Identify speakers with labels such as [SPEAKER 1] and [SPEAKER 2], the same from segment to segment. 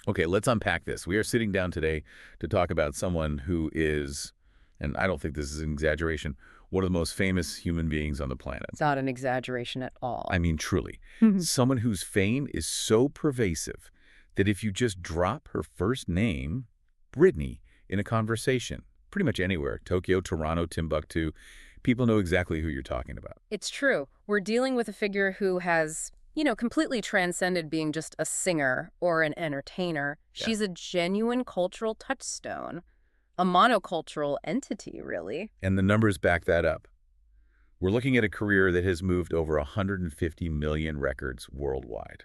[SPEAKER 1] Okay, let's unpack this. We are sitting down today to talk about someone who is, and I don't think this is an exaggeration, one of the most famous human beings on the planet.
[SPEAKER 2] It's not an exaggeration at all.
[SPEAKER 1] I mean, truly.
[SPEAKER 2] Mhm.
[SPEAKER 1] Someone whose fame is so pervasive that if you just drop her first name, Britney, in a conversation, pretty much anywhere, Tokyo, Toronto, Timbuktu, people know exactly who you're talking about.
[SPEAKER 2] It's true. We're dealing with a figure who has, completely transcended being just a singer or an entertainer.
[SPEAKER 1] Yeah.
[SPEAKER 2] She's a genuine cultural touchstone, a monocultural entity, really.
[SPEAKER 1] And the numbers back that up. We're looking at a career that has moved over 150 million records worldwide.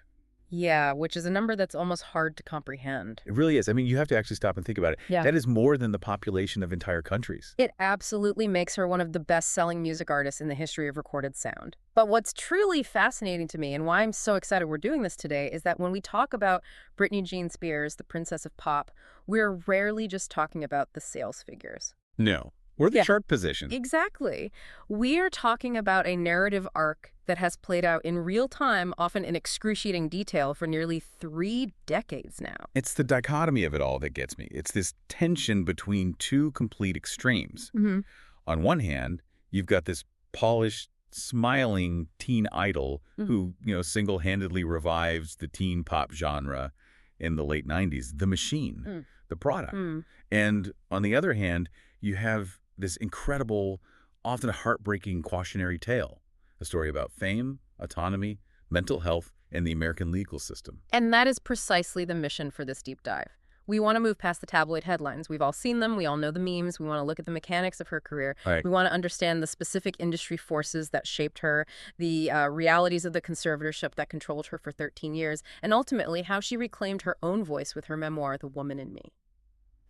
[SPEAKER 2] Yeah, which is a number that's almost hard to comprehend.
[SPEAKER 1] It really is. I mean, you have to actually stop and think about it.
[SPEAKER 2] Yeah.
[SPEAKER 1] That is more than the population of entire countries.
[SPEAKER 2] It absolutely makes her one of the best-selling music artists in the history of recorded sound. But what's truly fascinating to me, and why I'm so excited we're doing this today, is that when we talk about Britney Jean Spears, the princess of pop, we're rarely just talking about the sales figures.
[SPEAKER 1] No. Or the
[SPEAKER 2] Yeah.
[SPEAKER 1] chart position.
[SPEAKER 2] Exactly. We are talking about a narrative arc that has played out in real time, often in excruciating detail, for nearly 3 decades now.
[SPEAKER 1] It's the dichotomy of it all that gets me. It's this tension between two complete extremes.
[SPEAKER 2] Mm-hmm.
[SPEAKER 1] On one hand, you've got this polished, smiling teen idol who, single-handedly revives the teen pop genre in the late 90s, the machine, the product. And on the other hand, you have this incredible, often heartbreaking cautionary tale, a story about fame, autonomy, mental health, and the American legal system.
[SPEAKER 2] And that is precisely the mission for this deep dive. We want to move past the tabloid headlines. We've all seen them. We all know the memes. We want to look at the mechanics of her career.
[SPEAKER 1] Right.
[SPEAKER 2] We want to understand the specific industry forces that shaped her, the realities of the conservatorship that controlled her for 13 years, and ultimately how she reclaimed her own voice with her memoir, The Woman in Me.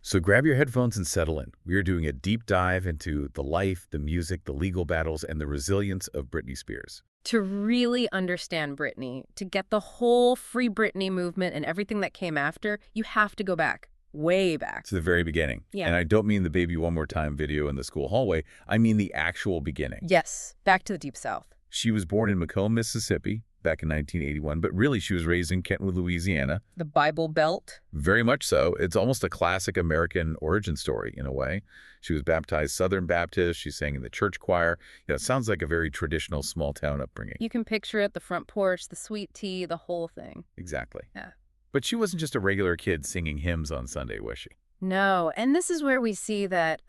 [SPEAKER 1] So grab your headphones and settle in. We are doing a deep dive into the life, the music, the legal battles, and the resilience of Britney Spears.
[SPEAKER 2] To really understand Britney, to get the whole Free Britney movement and everything that came after, you have to go back, way back.
[SPEAKER 1] To the very beginning.
[SPEAKER 2] Yeah.
[SPEAKER 1] And I don't mean the Baby One More Time video in the school hallway. I mean the actual beginning.
[SPEAKER 2] Yes, back to the Deep South.
[SPEAKER 1] She was born in Macomb, Mississippi back in 1981, but really she was raised in Kentwood, Louisiana.
[SPEAKER 2] The Bible Belt.
[SPEAKER 1] Very much so. It's almost a classic American origin story in a way. She was baptized Southern Baptist. She sang in the church choir. It sounds like a very traditional small-town upbringing.
[SPEAKER 2] You can picture it, the front porch, the sweet tea, the whole thing.
[SPEAKER 1] Exactly.
[SPEAKER 2] Yeah.
[SPEAKER 1] But she wasn't just a regular kid singing hymns on Sunday, was she?
[SPEAKER 2] No, and this is where we see that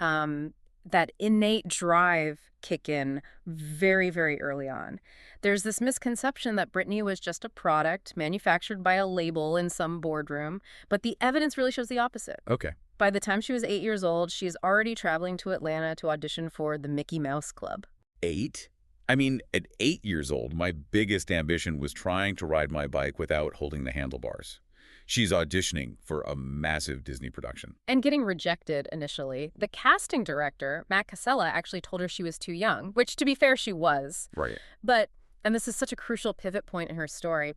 [SPEAKER 2] that innate drive kick in very, very early on. There's this misconception that Britney was just a product manufactured by a label in some boardroom, but the evidence really shows the opposite.
[SPEAKER 1] Okay.
[SPEAKER 2] By the time she was 8 years old, she's already traveling to Atlanta to audition for the Mickey Mouse Club.
[SPEAKER 1] 8? I mean, at 8 years old, my biggest ambition was trying to ride my bike without holding the handlebars. She's auditioning for a massive Disney production.
[SPEAKER 2] And getting rejected initially. The casting director, Matt Casella, actually told her she was too young, which, to be fair, she was.
[SPEAKER 1] Right.
[SPEAKER 2] But, and this is such a crucial pivot point in her story,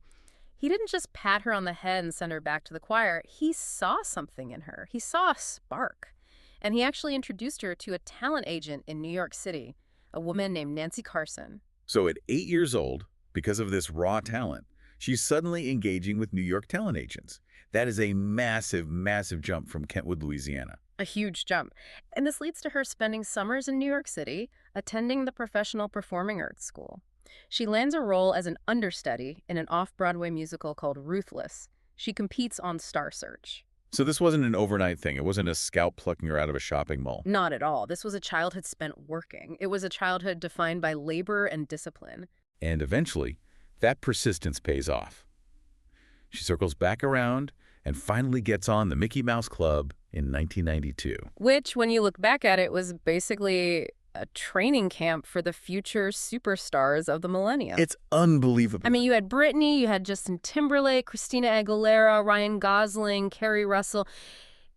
[SPEAKER 2] he didn't just pat her on the head and send her back to the choir. He saw something in her. He saw a spark. And he actually introduced her to a talent agent in New York City, a woman named Nancy Carson.
[SPEAKER 1] So at 8 years old, because of this raw talent, she's suddenly engaging with New York talent agents. That is a massive, massive jump from Kentwood, Louisiana.
[SPEAKER 2] A huge jump. And this leads to her spending summers in New York City, attending the Professional Performing Arts School. She lands a role as an understudy in an off-Broadway musical called Ruthless. She competes on Star Search.
[SPEAKER 1] So this wasn't an overnight thing. It wasn't a scout plucking her out of a shopping mall.
[SPEAKER 2] Not at all. This was a childhood spent working. It was a childhood defined by labor and discipline.
[SPEAKER 1] And eventually, that persistence pays off. She circles back around and finally gets on the Mickey Mouse Club in 1992.
[SPEAKER 2] Which, when you look back at it, was basically a training camp for the future superstars of the millennium.
[SPEAKER 1] It's unbelievable.
[SPEAKER 2] I mean, you had Britney, you had Justin Timberlake, Christina Aguilera, Ryan Gosling, Kerry Russell.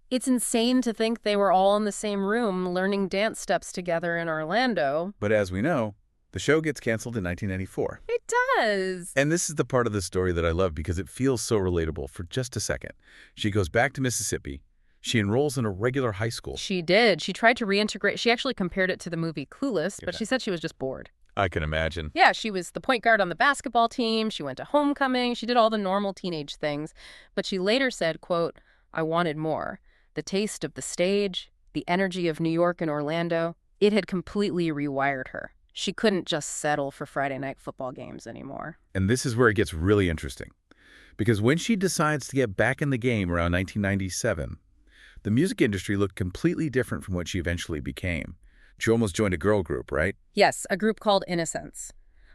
[SPEAKER 2] It's insane to think they were all in the same room learning dance steps together in Orlando.
[SPEAKER 1] But as we know, the show gets canceled in 1994.
[SPEAKER 2] It does.
[SPEAKER 1] And this is the part of the story that I love because it feels so relatable. For just a second, she goes back to Mississippi. She enrolls in a regular high school.
[SPEAKER 2] She did. She tried to reintegrate. She actually compared it to the movie Clueless, but she said she was just bored.
[SPEAKER 1] I can imagine.
[SPEAKER 2] Yeah, she was the point guard on the basketball team. She went to homecoming. She did all the normal teenage things. But she later said, quote, "I wanted more. The taste of the stage, the energy of New York and Orlando, it had completely rewired her. She couldn't just settle for Friday night football games anymore."
[SPEAKER 1] And this is where it gets really interesting. Because when she decides to get back in the game around 1997, the music industry looked completely different from what she eventually became. She almost joined a girl group, right?
[SPEAKER 2] Yes, a group called Innocence.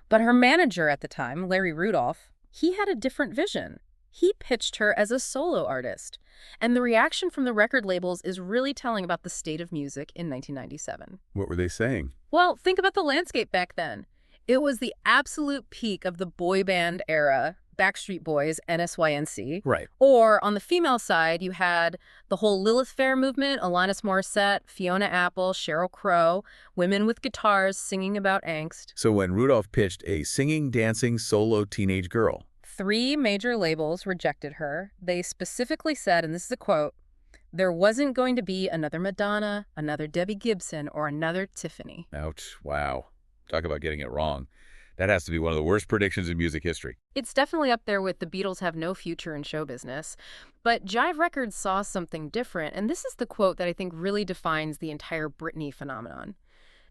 [SPEAKER 2] But her manager at the time, Larry Rudolph, he had a different vision. He pitched her as a solo artist. And the reaction from the record labels is really telling about the state of music in 1997.
[SPEAKER 1] What were they saying?
[SPEAKER 2] Well, think about the landscape back then. It was the absolute peak of the boy band era, Backstreet Boys, NSYNC.
[SPEAKER 1] Right.
[SPEAKER 2] Or on the female side, you had the whole Lilith Fair movement, Alanis Morissette, Fiona Apple, Sheryl Crow, women with guitars singing about angst.
[SPEAKER 1] So when Rudolph pitched a singing, dancing, solo teenage girl,
[SPEAKER 2] 3 major labels rejected her. They specifically said, and this is a quote, "There wasn't going to be another Madonna, another Debbie Gibson, or another Tiffany."
[SPEAKER 1] ouch, wow. Talk about getting it wrong. That has to be one of the worst predictions in music history.
[SPEAKER 2] It's definitely up there with the Beatles have no future in show business. But Jive Records saw something different, and this is the quote that I think really defines the entire Britney phenomenon.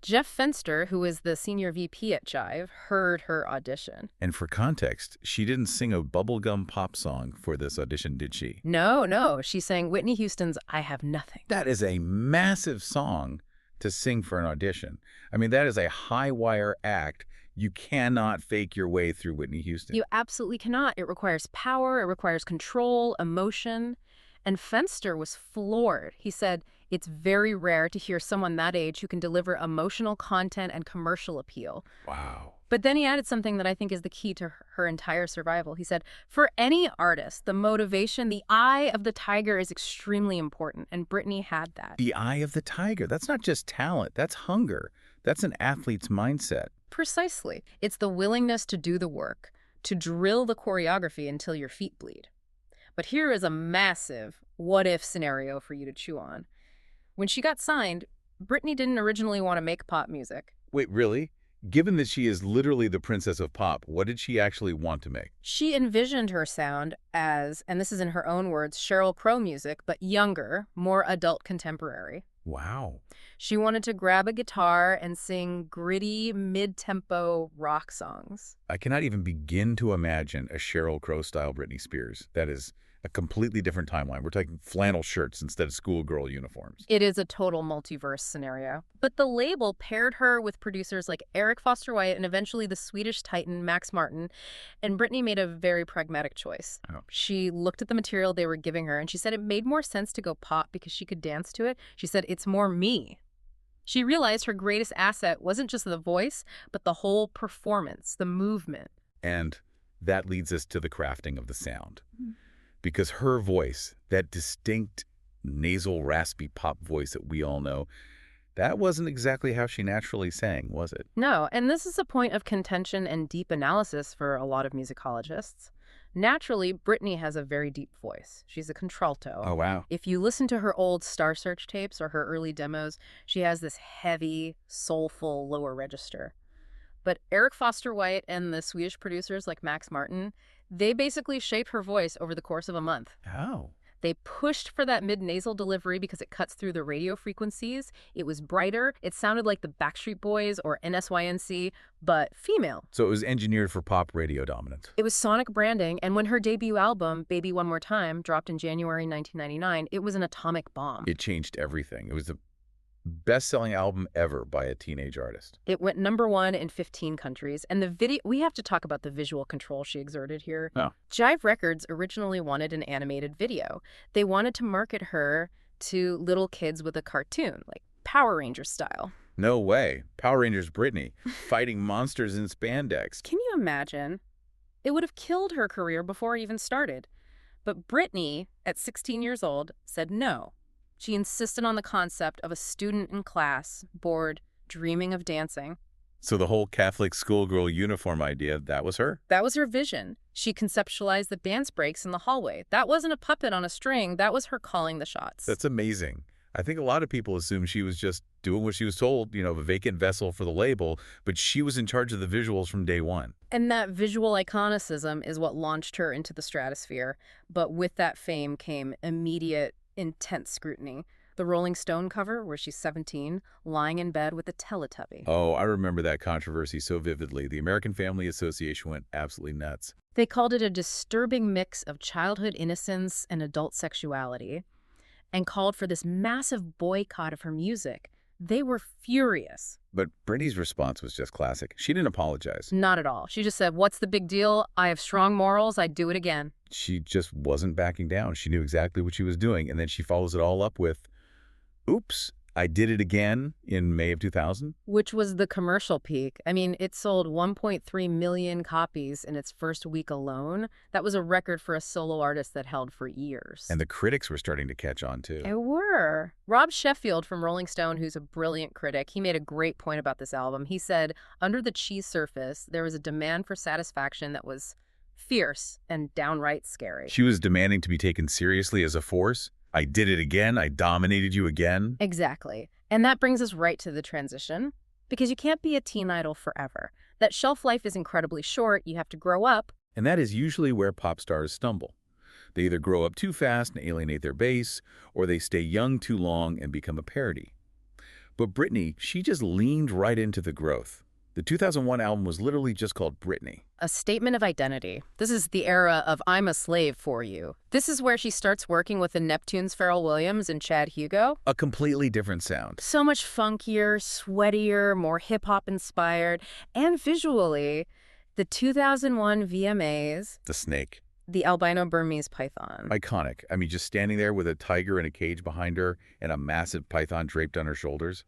[SPEAKER 2] Jeff Fenster, who is the senior VP at Jive, heard her audition.
[SPEAKER 1] And for context, she didn't sing a bubblegum pop song for this audition, did she?
[SPEAKER 2] No, she sang Whitney Houston's I Have Nothing.
[SPEAKER 1] That is a massive song to sing for an audition. I mean, that is a high-wire act. You cannot fake your way through Whitney Houston.
[SPEAKER 2] You absolutely cannot. It requires power, it requires control, emotion. And Fenster was floored. He said, "It's very rare to hear someone that age who can deliver emotional content and commercial appeal."
[SPEAKER 1] Wow.
[SPEAKER 2] But then he added something that I think is the key to her entire survival. He said, "For any artist, the motivation, the eye of the tiger is extremely important." And Britney had that.
[SPEAKER 1] The eye of the tiger. That's not just talent. That's hunger. That's an athlete's mindset.
[SPEAKER 2] Precisely. It's the willingness to do the work, to drill the choreography until your feet bleed. But here is a massive what-if scenario for you to chew on. When she got signed, Britney didn't originally want to make pop music.
[SPEAKER 1] Wait, really? Given that she is literally the princess of pop, what did she actually want to make?
[SPEAKER 2] She envisioned her sound as, and this is in her own words, Sheryl Crow music, but younger, more adult contemporary.
[SPEAKER 1] Wow.
[SPEAKER 2] She wanted to grab a guitar and sing gritty, mid-tempo rock songs.
[SPEAKER 1] I cannot even begin to imagine a Sheryl Crow-style Britney Spears. That is a completely different timeline. We're talking flannel shirts instead of schoolgirl uniforms.
[SPEAKER 2] It is a total multiverse scenario. But the label paired her with producers like Eric Foster White and eventually the Swedish titan Max Martin, and Britney made a very pragmatic choice.
[SPEAKER 1] Oh.
[SPEAKER 2] She looked at the material they were giving her, and she said it made more sense to go pop because she could dance to it. She said, "It's more me." She realized her greatest asset wasn't just the voice, but the whole performance, the movement.
[SPEAKER 1] And that leads us to the crafting of the sound. Because her voice, that distinct nasal, raspy pop voice that we all know, that wasn't exactly how she naturally sang, was it?
[SPEAKER 2] No, and this is a point of contention and deep analysis for a lot of musicologists. Naturally, Britney has a very deep voice. She's a contralto.
[SPEAKER 1] Oh, wow.
[SPEAKER 2] If you listen to her old Star Search tapes or her early demos, she has this heavy, soulful lower register. But Eric Foster White and the Swedish producers like Max Martin, they basically shaped her voice over the course of a month.
[SPEAKER 1] How?
[SPEAKER 2] They pushed for that mid-nasal delivery because it cuts through the radio frequencies. It was brighter. It sounded like the Backstreet Boys or NSYNC, but female.
[SPEAKER 1] So it was engineered for pop radio dominance.
[SPEAKER 2] It was sonic branding, and when her debut album, Baby One More Time, dropped in January 1999, it was an atomic bomb.
[SPEAKER 1] It changed everything. It was the best-selling album ever by a teenage artist.
[SPEAKER 2] It went #1 in 15 countries, and the video, we have to talk about the visual control she exerted here.
[SPEAKER 1] Oh.
[SPEAKER 2] Jive Records originally wanted an animated video. They wanted to market her to little kids with a cartoon, like Power Rangers style.
[SPEAKER 1] No way. Power Rangers Britney, fighting monsters in spandex.
[SPEAKER 2] Can you imagine? It would have killed her career before it even started. But Britney, at 16 years old, said no. She insisted on the concept of a student in class, bored, dreaming of dancing.
[SPEAKER 1] So the whole Catholic schoolgirl uniform idea, that was her?
[SPEAKER 2] That was her vision. She conceptualized the dance breaks in the hallway. That wasn't a puppet on a string. That was her calling the shots.
[SPEAKER 1] That's amazing. I think a lot of people assume she was just doing what she was told, a vacant vessel for the label, but she was in charge of the visuals from day one.
[SPEAKER 2] And that visual iconicism is what launched her into the stratosphere. But with that fame came immediate, intense scrutiny. The Rolling Stone cover, where she's 17, lying in bed with a Teletubby.
[SPEAKER 1] Oh, I remember that controversy so vividly. The American Family Association went absolutely nuts.
[SPEAKER 2] They called it a disturbing mix of childhood innocence and adult sexuality, and called for this massive boycott of her music. They were furious.
[SPEAKER 1] But Britney's response was just classic. She didn't apologize.
[SPEAKER 2] Not at all. She just said, "What's the big deal? I have strong morals. I'd do it again."
[SPEAKER 1] She just wasn't backing down. She knew exactly what she was doing. And then she follows it all up with, "Oops, I did it again," in May of 2000.
[SPEAKER 2] Which was the commercial peak. I mean, it sold 1.3 million copies in its first week alone. That was a record for a solo artist that held for years.
[SPEAKER 1] And the critics were starting to catch on, too.
[SPEAKER 2] They were. Rob Sheffield from Rolling Stone, who's a brilliant critic, he made a great point about this album. He said, under the cheese surface, there was a demand for satisfaction that was fierce and downright scary.
[SPEAKER 1] She was demanding to be taken seriously as a force. I did it again. I dominated you again.
[SPEAKER 2] Exactly. And that brings us right to the transition, because you can't be a teen idol forever. That shelf life is incredibly short. You have to grow up.
[SPEAKER 1] And that is usually where pop stars stumble. They either grow up too fast and alienate their base, or they stay young too long and become a parody. But Britney, she just leaned right into the growth. The 2001 album was literally just called Britney.
[SPEAKER 2] A statement of identity. This is the era of "I'm a slave for you." This is where she starts working with the Neptunes' Pharrell Williams and Chad Hugo.
[SPEAKER 1] A completely different sound.
[SPEAKER 2] So much funkier, sweatier, more hip-hop inspired. And visually, the 2001 VMAs.
[SPEAKER 1] The snake.
[SPEAKER 2] The albino Burmese python.
[SPEAKER 1] Iconic. I mean, just standing there with a tiger in a cage behind her and a massive python draped on her shoulders.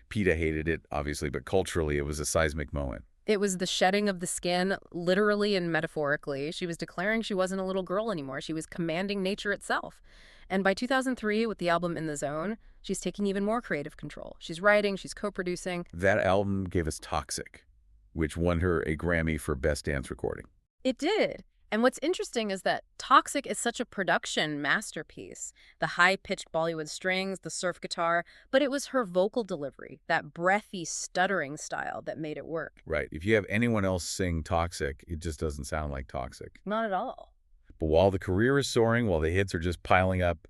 [SPEAKER 1] PETA hated it, obviously, but culturally it was a seismic moment.
[SPEAKER 2] It was the shedding of the skin, literally and metaphorically. She was declaring she wasn't a little girl anymore. She was commanding nature itself. And by 2003, with the album In the Zone, she's taking even more creative control. She's writing, she's co-producing.
[SPEAKER 1] That album gave us Toxic, which won her a Grammy for Best Dance Recording.
[SPEAKER 2] It did. And what's interesting is that Toxic is such a production masterpiece. The high-pitched Bollywood strings, the surf guitar, but it was her vocal delivery, that breathy, stuttering style that made it work.
[SPEAKER 1] Right. If you have anyone else sing Toxic, it just doesn't sound like Toxic.
[SPEAKER 2] Not at all.
[SPEAKER 1] But while the career is soaring, while the hits are just piling up,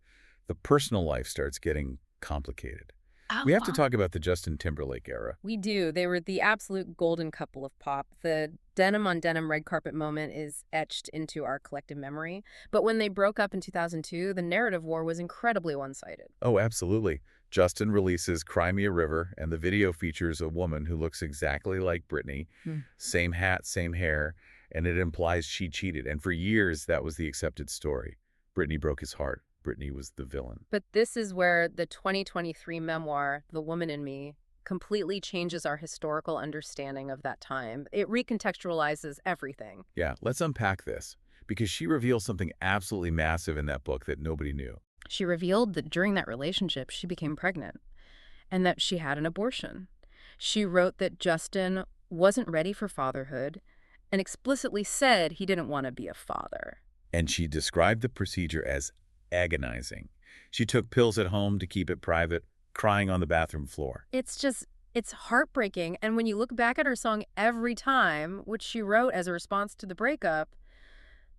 [SPEAKER 1] the personal life starts getting complicated. We have to talk about the Justin Timberlake era.
[SPEAKER 2] We do. They were the absolute golden couple of pop. The denim-on-denim red carpet moment is etched into our collective memory. But when they broke up in 2002, the narrative war was incredibly one-sided.
[SPEAKER 1] Oh, absolutely. Justin releases Cry Me a River, and the video features a woman who looks exactly like Britney. Same hat, same hair, and it implies she cheated. And for years, that was the accepted story. Britney broke his heart. Britney was the villain.
[SPEAKER 2] But this is where the 2023 memoir, The Woman in Me, completely changes our historical understanding of that time. It recontextualizes everything.
[SPEAKER 1] Yeah, let's unpack this, because she reveals something absolutely massive in that book that nobody knew.
[SPEAKER 2] She revealed that during that relationship, she became pregnant and that she had an abortion. She wrote that Justin wasn't ready for fatherhood and explicitly said he didn't want to be a father.
[SPEAKER 1] And she described the procedure as agonizing. She took pills at home to keep it private, crying on the bathroom floor.
[SPEAKER 2] It's heartbreaking. And when you look back at her song Every Time, which she wrote as a response to the breakup,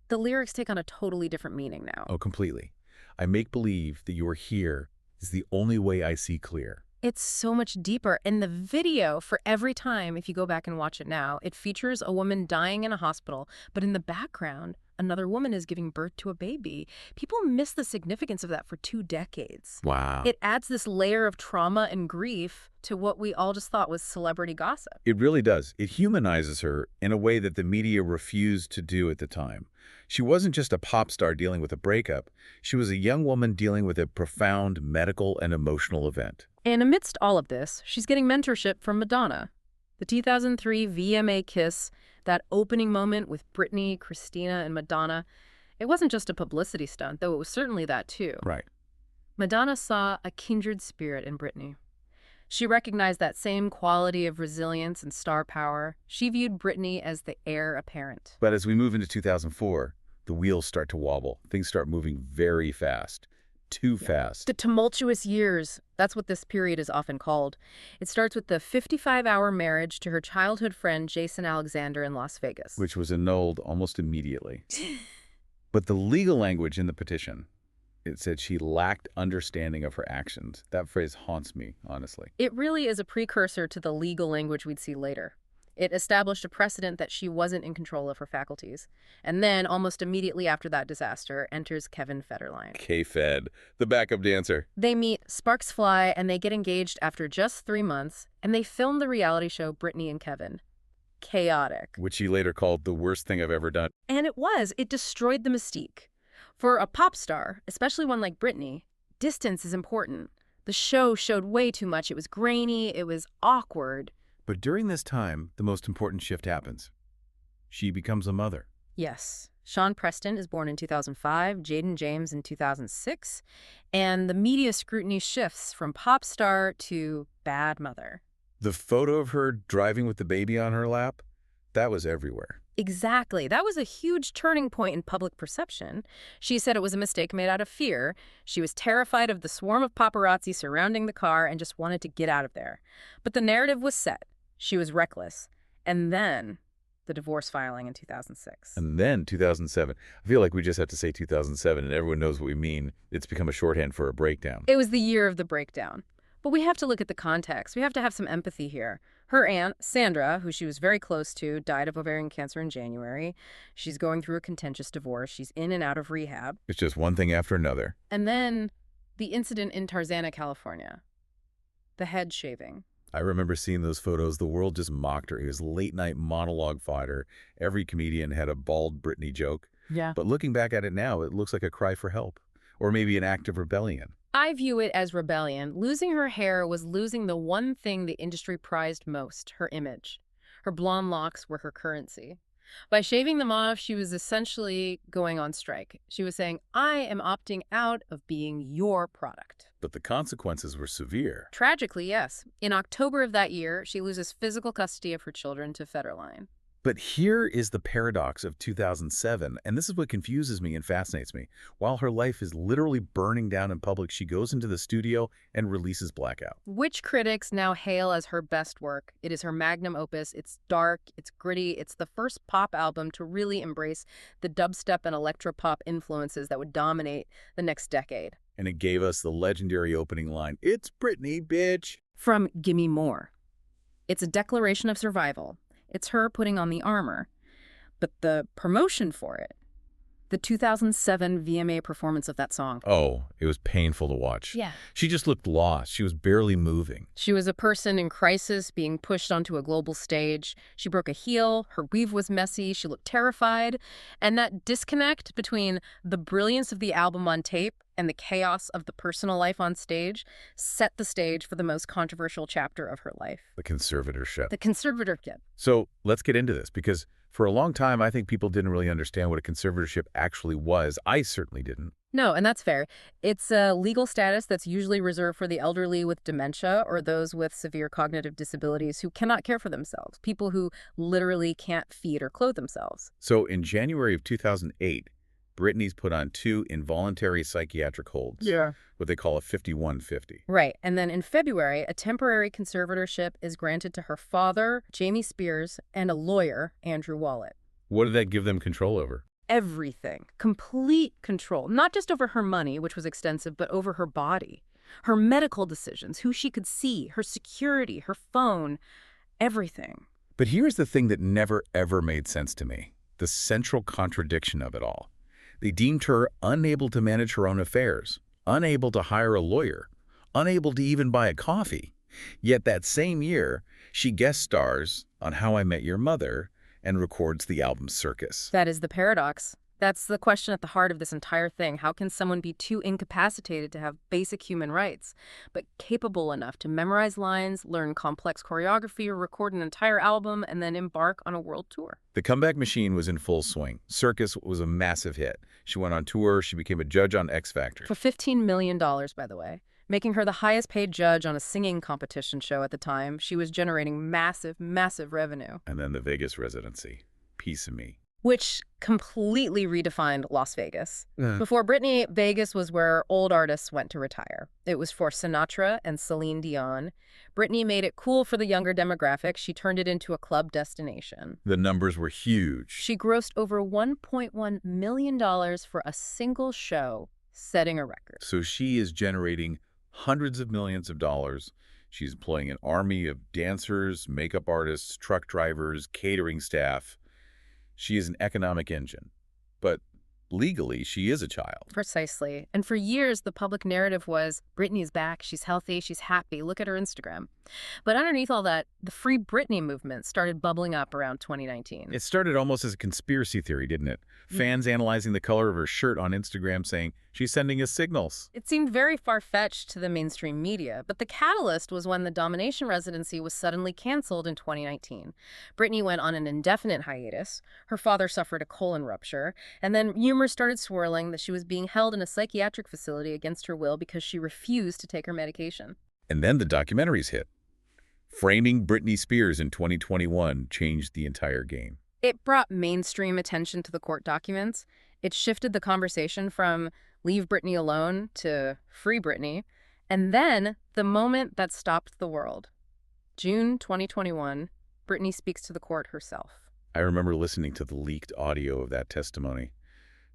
[SPEAKER 2] the lyrics take on a totally different meaning now.
[SPEAKER 1] Oh, completely. I make believe that you are here is the only way I see clear.
[SPEAKER 2] It's so much deeper. In the video for Every Time, if you go back and watch it now, it features a woman dying in a hospital, but in the background, another woman is giving birth to a baby. People miss the significance of that for 2 decades.
[SPEAKER 1] Wow.
[SPEAKER 2] It adds this layer of trauma and grief to what we all just thought was celebrity gossip.
[SPEAKER 1] It really does. It humanizes her in a way that the media refused to do at the time. She wasn't just a pop star dealing with a breakup. She was a young woman dealing with a profound medical and emotional event.
[SPEAKER 2] And amidst all of this, she's getting mentorship from Madonna. The 2003 VMA Kiss, that opening moment with Britney, Christina, and Madonna, it wasn't just a publicity stunt, though it was certainly that too.
[SPEAKER 1] Right.
[SPEAKER 2] Madonna saw a kindred spirit in Britney. She recognized that same quality of resilience and star power. She viewed Britney as the heir apparent.
[SPEAKER 1] But as we move into 2004, the wheels start to wobble. Things start moving very fast. too fast.
[SPEAKER 2] The tumultuous years, that's what this period is often called. It starts with the 55-hour marriage to her childhood friend Jason Alexander in Las Vegas.
[SPEAKER 1] Which was annulled almost immediately. But the legal language in the petition, it said she lacked understanding of her actions. That phrase haunts me, honestly.
[SPEAKER 2] It really is a precursor to the legal language we'd see later. It established a precedent that she wasn't in control of her faculties. And then, almost immediately after that disaster, enters Kevin Federline.
[SPEAKER 1] K-Fed, the backup dancer.
[SPEAKER 2] They meet, sparks fly, and they get engaged after just 3 months, and they film the reality show Britney and Kevin. Chaotic.
[SPEAKER 1] Which he later called the worst thing I've ever done.
[SPEAKER 2] And it was. It destroyed the mystique. For a pop star, especially one like Britney, distance is important. The show showed way too much. It was grainy. It was awkward.
[SPEAKER 1] But during this time, the most important shift happens. She becomes a mother.
[SPEAKER 2] Yes. Sean Preston is born in 2005, Jaden James in 2006, and the media scrutiny shifts from pop star to bad mother.
[SPEAKER 1] The photo of her driving with the baby on her lap, that was everywhere.
[SPEAKER 2] Exactly. That was a huge turning point in public perception. She said it was a mistake made out of fear. She was terrified of the swarm of paparazzi surrounding the car and just wanted to get out of there. But the narrative was set. She was reckless. And then the divorce filing in 2006.
[SPEAKER 1] And then 2007. I feel like we just have to say 2007 and everyone knows what we mean. It's become a shorthand for a breakdown.
[SPEAKER 2] It was the year of the breakdown. But we have to look at the context. We have to have some empathy here. Her aunt, Sandra, who she was very close to, died of ovarian cancer in January. She's going through a contentious divorce. She's in and out of rehab.
[SPEAKER 1] It's just one thing after another.
[SPEAKER 2] And then the incident in Tarzana, California. The head shaving.
[SPEAKER 1] I remember seeing those photos. The world just mocked her. It was late-night monologue fodder. Every comedian had a bald Britney joke.
[SPEAKER 2] Yeah.
[SPEAKER 1] But looking back at it now, it looks like a cry for help. Or maybe an act of rebellion.
[SPEAKER 2] I view it as rebellion. Losing her hair was losing the one thing the industry prized most, her image. Her blonde locks were her currency. By shaving them off, she was essentially going on strike. She was saying, I am opting out of being your product.
[SPEAKER 1] But the consequences were severe.
[SPEAKER 2] Tragically, yes. In October of that year, she loses physical custody of her children to Federline.
[SPEAKER 1] But here is the paradox of 2007, and this is what confuses me and fascinates me. While her life is literally burning down in public, she goes into the studio and releases Blackout.
[SPEAKER 2] Which critics now hail as her best work. It is her magnum opus. It's dark, it's gritty, it's the first pop album to really embrace the dubstep and electropop influences that would dominate the next decade.
[SPEAKER 1] And it gave us the legendary opening line, "It's Britney, bitch."
[SPEAKER 2] From Gimme More. It's a declaration of survival. It's her putting on the armor. But the promotion for it, the 2007 VMA performance of that song.
[SPEAKER 1] Oh, it was painful to watch.
[SPEAKER 2] Yeah.
[SPEAKER 1] She just looked lost. She was barely moving.
[SPEAKER 2] She was a person in crisis being pushed onto a global stage. She broke a heel. Her weave was messy. She looked terrified. And that disconnect between the brilliance of the album on tape and the chaos of the personal life on stage set the stage for the most controversial chapter of her life.
[SPEAKER 1] The conservatorship.
[SPEAKER 2] The conservatorship.
[SPEAKER 1] So let's get into this, because for a long time, I think people didn't really understand what a conservatorship actually was. I certainly didn't.
[SPEAKER 2] No, and that's fair. It's a legal status that's usually reserved for the elderly with dementia or those with severe cognitive disabilities who cannot care for themselves, people who literally can't feed or clothe themselves.
[SPEAKER 1] So in January of 2008, Britney's put on 2 involuntary psychiatric holds.
[SPEAKER 2] Yeah.
[SPEAKER 1] What they call a 5150.
[SPEAKER 2] Right. And then in February, a temporary conservatorship is granted to her father, Jamie Spears, and a lawyer, Andrew Wallet.
[SPEAKER 1] What did that give them control over?
[SPEAKER 2] Everything. Complete control. Not just over her money, which was extensive, but over her body. Her medical decisions, who she could see, her security, her phone, everything.
[SPEAKER 1] But here's the thing that never, ever made sense to me. The central contradiction of it all. They deemed her unable to manage her own affairs, unable to hire a lawyer, unable to even buy a coffee. Yet that same year, she guest stars on How I Met Your Mother and records the album Circus.
[SPEAKER 2] That is the paradox. That's the question at the heart of this entire thing. How can someone be too incapacitated to have basic human rights, but capable enough to memorize lines, learn complex choreography, or record an entire album, and then embark on a world tour?
[SPEAKER 1] The comeback machine was in full swing. Circus was a massive hit. She went on tour. She became a judge on X Factor.
[SPEAKER 2] For $15 million, by the way. Making her the highest paid judge on a singing competition show at the time. She was generating massive, massive revenue.
[SPEAKER 1] And then the Vegas residency. Piece of me.
[SPEAKER 2] which completely redefined Las Vegas.
[SPEAKER 1] Yeah.
[SPEAKER 2] Before Britney, Vegas was where old artists went to retire. It was for Sinatra and Celine Dion. Britney made it cool for the younger demographic. She turned it into a club destination.
[SPEAKER 1] The numbers were huge.
[SPEAKER 2] She grossed over $1.1 million for a single show, setting a record.
[SPEAKER 1] So she is generating hundreds of millions of dollars. She's employing an army of dancers, makeup artists, truck drivers, catering staff. She is an economic engine. But legally, she is a child.
[SPEAKER 2] Precisely. And for years, the public narrative was, Britney's back, she's healthy, she's happy, look at her Instagram. But underneath all that, the Free Britney movement started bubbling up around 2019.
[SPEAKER 1] It started almost as a conspiracy theory, didn't it? Fans analyzing the color of her shirt on Instagram saying, she's sending us signals.
[SPEAKER 2] It seemed very far-fetched to the mainstream media, but the catalyst was when the Domination residency was suddenly canceled in 2019. Britney went on an indefinite hiatus, her father suffered a colon rupture, and then rumors started swirling that she was being held in a psychiatric facility against her will because she refused to take her medication.
[SPEAKER 1] And then the documentaries hit. Framing Britney Spears in 2021 changed the entire game.
[SPEAKER 2] It brought mainstream attention to the court documents. It shifted the conversation from leave Britney alone to free Britney. And then the moment that stopped the world. June 2021, Britney speaks to the court herself.
[SPEAKER 1] I remember listening to the leaked audio of that testimony.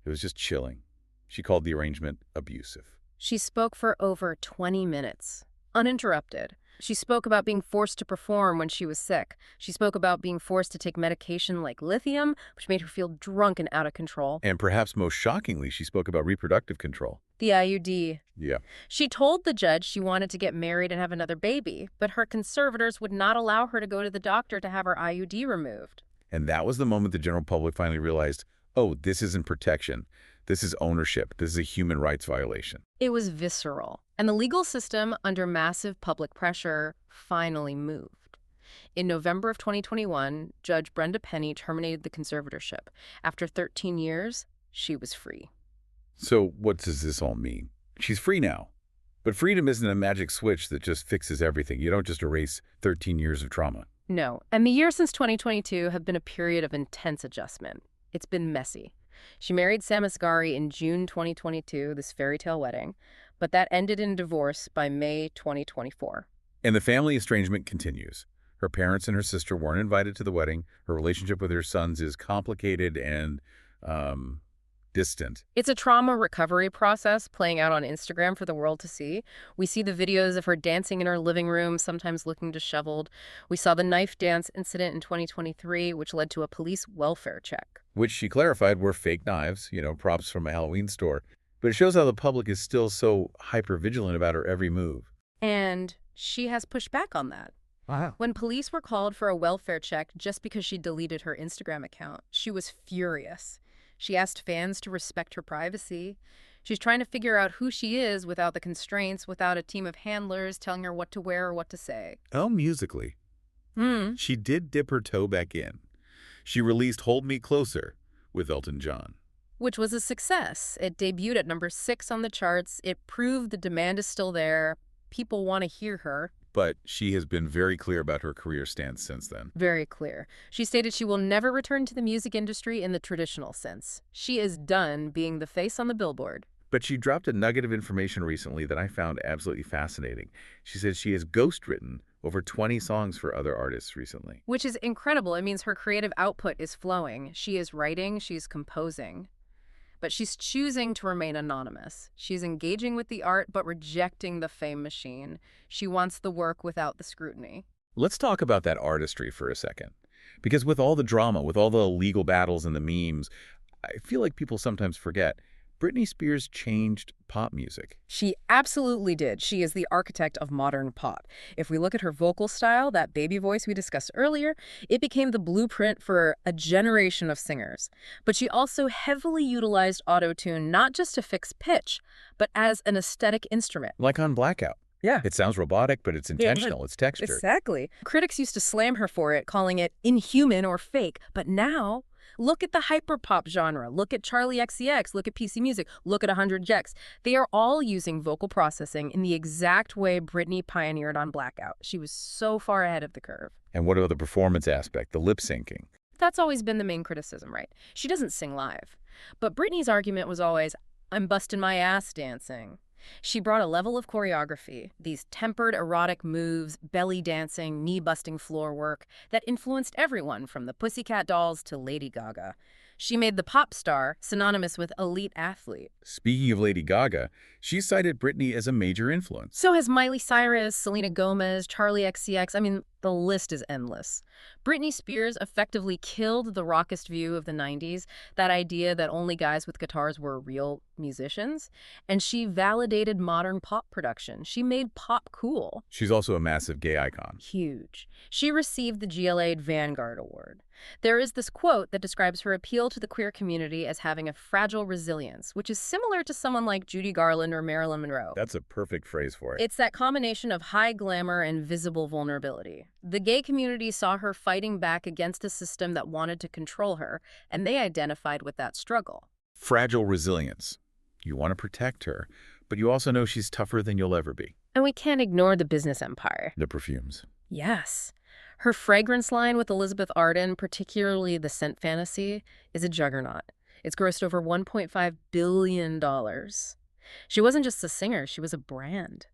[SPEAKER 1] It was just chilling. She called the arrangement abusive.
[SPEAKER 2] She spoke for over 20 minutes, uninterrupted. She spoke about being forced to perform when she was sick. She spoke about being forced to take medication like lithium, which made her feel drunk and out of control.
[SPEAKER 1] And perhaps most shockingly, she spoke about reproductive control.
[SPEAKER 2] The IUD.
[SPEAKER 1] Yeah.
[SPEAKER 2] She told the judge she wanted to get married and have another baby, but her conservators would not allow her to go to the doctor to have her IUD removed.
[SPEAKER 1] And that was the moment the general public finally realized, oh, this isn't protection. This is ownership. This is a human rights violation.
[SPEAKER 2] It was visceral. And the legal system, under massive public pressure, finally moved. In November of 2021, Judge Brenda Penny terminated the conservatorship. After 13 years, she was free.
[SPEAKER 1] So what does this all mean? She's free now. But freedom isn't a magic switch that just fixes everything. You don't just erase 13 years of trauma.
[SPEAKER 2] No. And the years since 2022 have been a period of intense adjustment. It's been messy. She married Sam Asghari in June 2022, this fairy tale wedding, but that ended in divorce by May 2024.
[SPEAKER 1] And the family estrangement continues. Her parents and her sister weren't invited to the wedding. Her relationship with her sons is complicated and distant.
[SPEAKER 2] It's a trauma recovery process playing out on Instagram for the world to see. We see the videos of her dancing in her living room, sometimes looking disheveled. We saw the knife dance incident in 2023, which led to a police welfare check.
[SPEAKER 1] Which she clarified were fake knives, props from a Halloween store. But it shows how the public is still so hyper-vigilant about her every move.
[SPEAKER 2] And she has pushed back on that.
[SPEAKER 1] Wow.
[SPEAKER 2] When police were called for a welfare check just because she deleted her Instagram account, she was furious. She asked fans to respect her privacy. She's trying to figure out who she is without the constraints, without a team of handlers telling her what to wear or what to say.
[SPEAKER 1] Oh, musically. She did dip her toe back in. She released Hold Me Closer with Elton John.
[SPEAKER 2] Which was a success. It debuted at number 6 on the charts. It proved the demand is still there. People want to hear her.
[SPEAKER 1] But she has been very clear about her career stance since then.
[SPEAKER 2] Very clear. She stated she will never return to the music industry in the traditional sense. She is done being the face on the billboard.
[SPEAKER 1] But she dropped a nugget of information recently that I found absolutely fascinating. She said she has ghostwritten over 20 songs for other artists recently.
[SPEAKER 2] Which is incredible. It means her creative output is flowing. She is writing, she's composing. But she's choosing to remain anonymous. She's engaging with the art, but rejecting the fame machine. She wants the work without the scrutiny.
[SPEAKER 1] Let's talk about that artistry for a second. Because with all the drama, with all the legal battles and the memes, I feel like people sometimes forget Britney Spears changed pop music.
[SPEAKER 2] She absolutely did. She is the architect of modern pop. If we look at her vocal style, that baby voice we discussed earlier, it became the blueprint for a generation of singers. But she also heavily utilized auto-tune not just to fix pitch, but as an aesthetic instrument.
[SPEAKER 1] Like on Blackout.
[SPEAKER 2] Yeah.
[SPEAKER 1] It sounds robotic, but it's intentional. It's textured.
[SPEAKER 2] Exactly. Critics used to slam her for it, calling it inhuman or fake. But now, look at the hyperpop genre. Look at Charlie XCX. Look at PC Music. Look at 100 Gex. They are all using vocal processing in the exact way Britney pioneered on Blackout. She was so far ahead of the curve.
[SPEAKER 1] And what about the performance aspect, the lip syncing?
[SPEAKER 2] That's always been the main criticism, right? She doesn't sing live. But Britney's argument was always, I'm busting my ass dancing. She brought a level of choreography, these tempered erotic moves, belly dancing, knee-busting floor work, that influenced everyone from the Pussycat Dolls to Lady Gaga. She made the pop star synonymous with elite athlete.
[SPEAKER 1] Speaking of Lady Gaga, she cited Britney as a major influence.
[SPEAKER 2] So has Miley Cyrus, Selena Gomez, Charlie XCX. I mean, the list is endless. Britney Spears effectively killed the rockist view of the 90s, that idea that only guys with guitars were real musicians. And she validated modern pop production. She made pop cool.
[SPEAKER 1] She's also a massive gay icon.
[SPEAKER 2] Huge. She received the GLA Vanguard Award. There is this quote that describes her appeal to the queer community as having a fragile resilience, which is similar to someone like Judy Garland or Marilyn Monroe.
[SPEAKER 1] That's a perfect phrase for it.
[SPEAKER 2] It's that combination of high glamour and visible vulnerability. The gay community saw her fighting back against a system that wanted to control her, and they identified with that struggle.
[SPEAKER 1] Fragile resilience. You want to protect her, but you also know she's tougher than you'll ever be.
[SPEAKER 2] And we can't ignore the business empire.
[SPEAKER 1] The perfumes.
[SPEAKER 2] Yes. Her fragrance line with Elizabeth Arden, particularly the Scent Fantasy, is a juggernaut. It's grossed over $1.5 billion. She wasn't just a singer, she was a brand.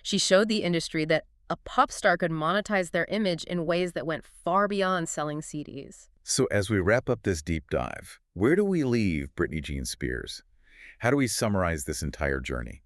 [SPEAKER 2] She showed the industry that a pop star could monetize their image in ways that went far beyond selling CDs.
[SPEAKER 1] So as we wrap up this deep dive, where do we leave Britney Jean Spears? How do we summarize this entire journey?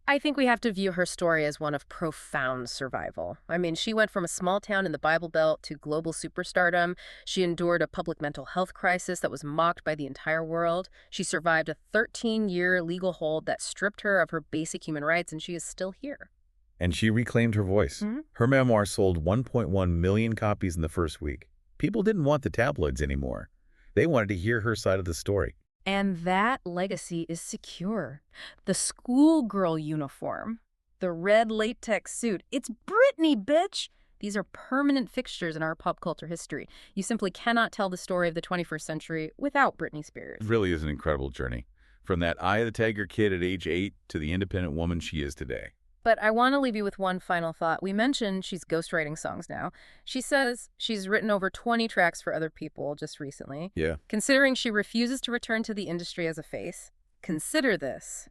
[SPEAKER 2] I think we have to view her story as one of profound survival. I mean, she went from a small town in the Bible Belt to global superstardom. She endured a public mental health crisis that was mocked by the entire world. She survived a 13-year legal hold that stripped her of her basic human rights, and she is still here.
[SPEAKER 1] And she reclaimed her voice. Her memoir sold 1.1 million copies in the first week. People didn't want the tabloids anymore. They wanted to hear her side of the story.
[SPEAKER 2] And that legacy is secure. The schoolgirl uniform, the red latex suit, it's Britney, bitch! These are permanent fixtures in our pop culture history. You simply cannot tell the story of the 21st century without Britney Spears.
[SPEAKER 1] It really is an incredible journey. From that Eye of the Tiger kid at age 8 to the independent woman she is today.
[SPEAKER 2] But I want to leave you with one final thought. We mentioned she's ghostwriting songs now. She says she's written over 20 tracks for other people just recently.
[SPEAKER 1] Yeah.
[SPEAKER 2] Considering she refuses to return to the industry as a face, consider this.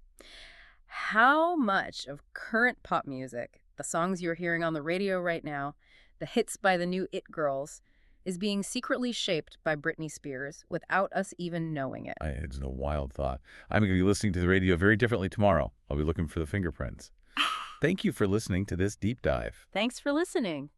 [SPEAKER 2] How much of current pop music, the songs you're hearing on the radio right now, the hits by the new It Girls, is being secretly shaped by Britney Spears without us even knowing it?
[SPEAKER 1] It's a wild thought. I'm going to be listening to the radio very differently tomorrow. I'll be looking for the fingerprints. Thank you for listening to this deep dive.
[SPEAKER 2] Thanks for listening.